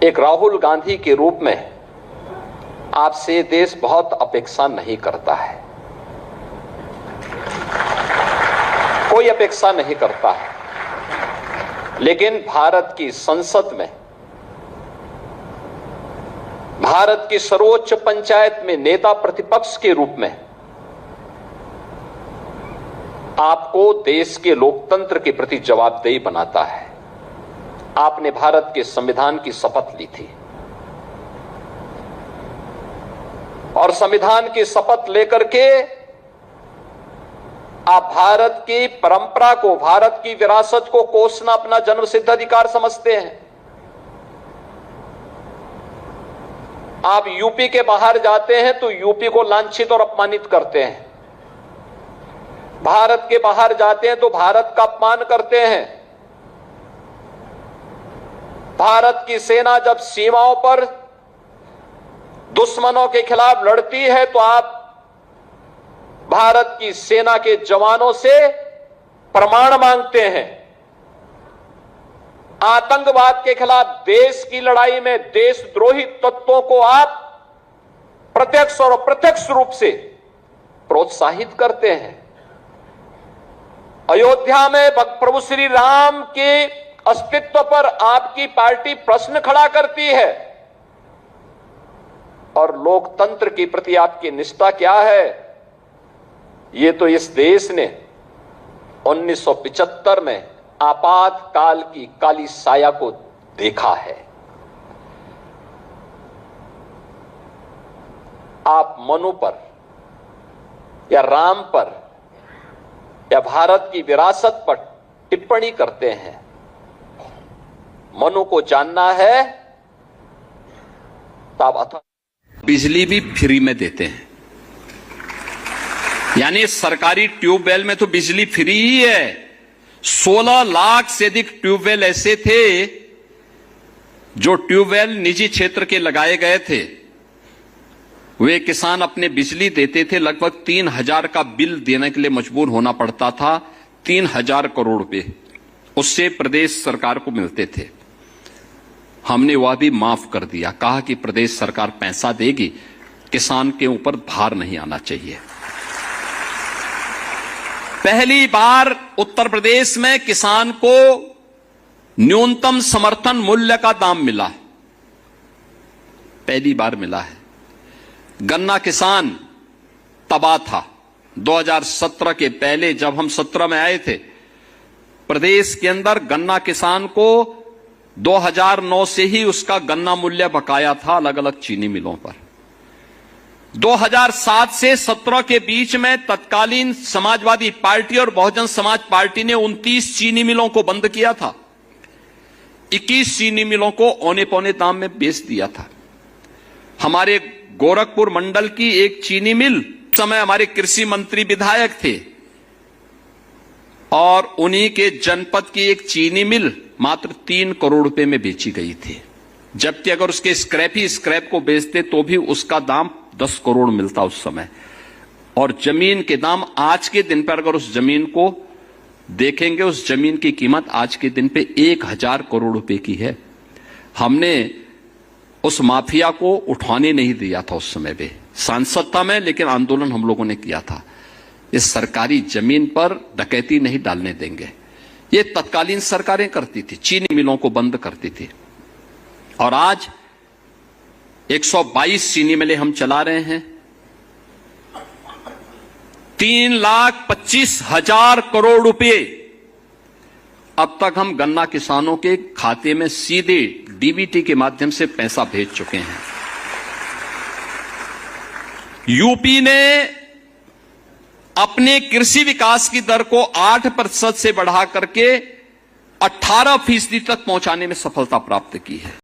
एक राहुल गांधी के रूप में आपसे देश बहुत अपेक्षा नहीं करता है, कोई अपेक्षा नहीं करता है। लेकिन भारत की संसद में, भारत की सर्वोच्च पंचायत में नेता प्रतिपक्ष के रूप में आपको देश के लोकतंत्र के प्रति जवाबदेही बनाता है। आपने भारत के संविधान की शपथ ली थी और संविधान की शपथ लेकर के आप भारत की परंपरा को, भारत की विरासत को कोसना अपना जन्मसिद्ध अधिकार समझते हैं। आप यूपी के बाहर जाते हैं तो यूपी को लांछित और अपमानित करते हैं, भारत के बाहर जाते हैं तो भारत का अपमान करते हैं। भारत की सेना जब सीमाओं पर दुश्मनों के खिलाफ लड़ती है तो आप भारत की सेना के जवानों से प्रमाण मांगते हैं। आतंकवाद के खिलाफ देश की लड़ाई में देशद्रोही तत्वों को आप प्रत्यक्ष और अप्रत्यक्ष रूप से प्रोत्साहित करते हैं। अयोध्या में प्रभु श्री राम के अस्तित्व पर आपकी पार्टी प्रश्न खड़ा करती है और लोकतंत्र के प्रति आपकी निष्ठा क्या है, ये तो इस देश ने 1975 में आपातकाल की काली साया को देखा है। आप मनु पर या राम पर या भारत की विरासत पर टिप्पणी करते हैं। मनु को जानना है तो आप बिजली भी फ्री में देते हैं, यानी सरकारी ट्यूबवेल में तो बिजली फ्री ही है। 16 लाख से अधिक ट्यूबवेल ऐसे थे जो ट्यूबवेल निजी क्षेत्र के लगाए गए थे। वे किसान अपने बिजली देते थे, लगभग 3,000 का बिल देने के लिए मजबूर होना पड़ता था। 3,000 करोड़ रुपए उससे प्रदेश सरकार को मिलते थे। हमने वह भी माफ कर दिया, कहा कि प्रदेश सरकार पैसा देगी, किसान के ऊपर भार नहीं आना चाहिए। पहली बार उत्तर प्रदेश में किसान को न्यूनतम समर्थन मूल्य का दाम मिला, पहली बार मिला है। गन्ना किसान तबाह था। 2017 के पहले जब हम 17 में आए थे, प्रदेश के अंदर गन्ना किसान को 2009 से ही उसका गन्ना मूल्य बकाया था अलग अलग चीनी मिलों पर। 2007 से 17 के बीच में तत्कालीन समाजवादी पार्टी और बहुजन समाज पार्टी ने 29 चीनी मिलों को बंद किया था। 21 चीनी मिलों को औने पौने दाम में बेच दिया था। हमारे गोरखपुर मंडल की एक चीनी मिल, समय हमारे कृषि मंत्री विधायक थे, और उन्हीं के जनपद की एक चीनी मिल मात्र 3 करोड़ रुपए में बेची गई थी, जबकि अगर उसके स्क्रैप को बेचते तो भी उसका दाम 10 करोड़ मिलता उस समय। और जमीन के दाम आज के दिन पर अगर उस जमीन को देखेंगे, उस जमीन की कीमत आज के दिन पे 1,000 करोड़ रुपए की है। हमने उस माफिया को उठाने नहीं दिया था उस समय पे, सांसद था मैं, लेकिन आंदोलन हम लोगों ने किया था। इस सरकारी जमीन पर डकैती नहीं डालने देंगे। ये तत्कालीन सरकारें करती थी, चीनी मिलों को बंद करती थी। और आज 122 चीनी मिलें हम चला रहे हैं। 3,25,000 करोड़ रुपए अब तक हम गन्ना किसानों के खाते में सीधे डीबीटी के माध्यम से पैसा भेज चुके हैं। यूपी ने अपने कृषि विकास की दर को 8% से बढ़ा करके 18% तक पहुंचाने में सफलता प्राप्त की है।